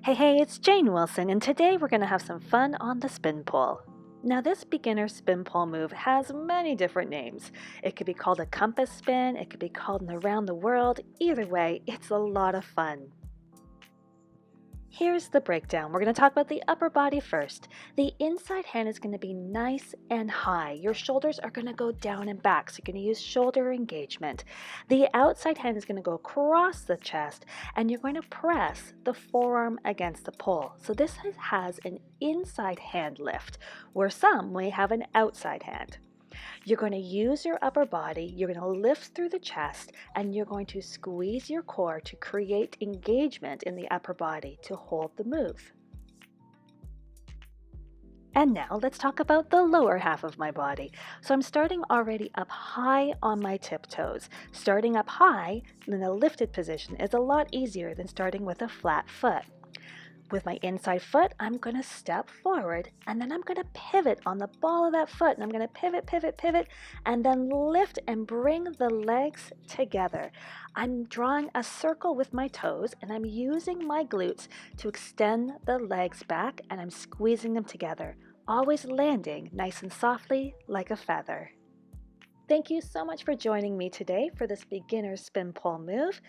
Hey, it's Jane Wilson, and today we're going to have some fun on the spin pole. Now, this beginner spin pole move has many different names. It could be called a compass spin, it could be called an around the world. Either way, it's a lot of fun. Here's the breakdown. We're going to talk about the upper body first. The inside hand is going to be nice and high. Your shoulders are going to go down and back, so you're going to use shoulder engagement. The outside hand is going to go across the chest, and you're going to press the forearm against the pole. So this has an inside hand lift, where some may have an outside hand. You're going to use your upper body, you're going to lift through the chest, and you're going to squeeze your core to create engagement in the upper body to hold the move. And now let's talk about the lower half of my body. So I'm starting already up high on my tiptoes. Starting up high in a lifted position is a lot easier than starting with a flat foot. With my inside foot, I'm going to step forward, and then I'm going to pivot on the ball of that foot, and I'm going to pivot, and then lift and bring the legs together. I'm drawing a circle with my toes, and I'm using my glutes to extend the legs back, and I'm squeezing them together, always landing nice and softly like a feather. Thank you so much for joining me today for this beginner spin pole move.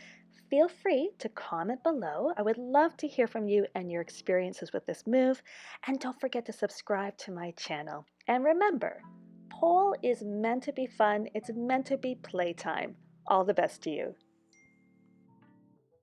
Feel free to comment below. I would love to hear from you and your experiences with this move. And don't forget to subscribe to my channel. And remember, pole is meant to be fun. It's meant to be playtime. All the best to you.